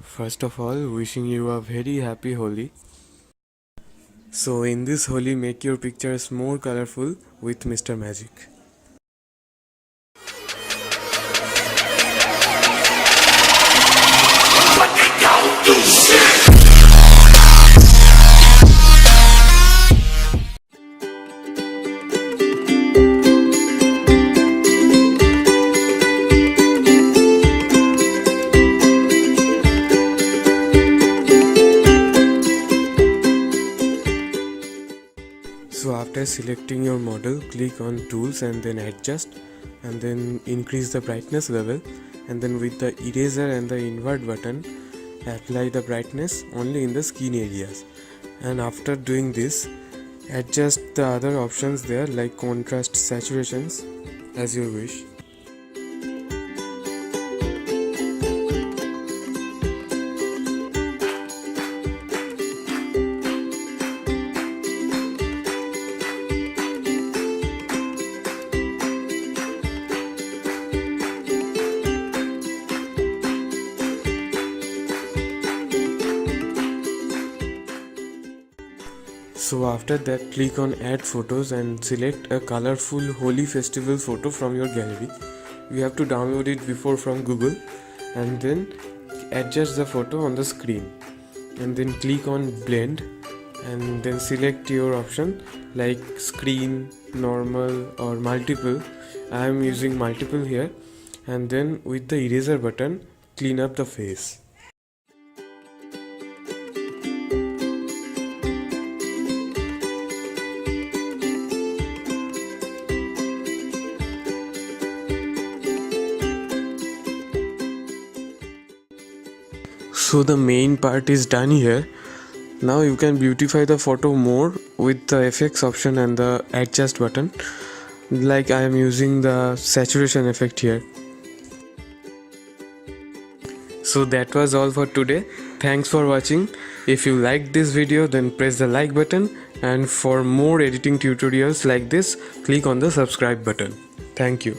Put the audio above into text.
First of all, wishing you a very happy Holi. So in this Holi, make your pictures more colorful with Mr. Magic. So after selecting your model, click on tools and then adjust and then increase the brightness level, and then with the eraser and the invert button apply the brightness only in the skin areas. And after doing this, adjust the other options there like contrast, saturations as you wish. So after that, click on add photos and select a colorful Holi festival photo from your gallery. You have to download it before from Google and then adjust the photo on the screen and then click on blend and then select your option like screen, normal or multiple. I am using multiple here, and then with the eraser button clean up the face. So the main part is done here. Now you can beautify the photo more with the effects option and the adjust button, like I am using the saturation effect here. So that was all for today. Thanks for watching. If you liked this video, then press the like button, and for more editing tutorials like this, click on the subscribe button. Thank you.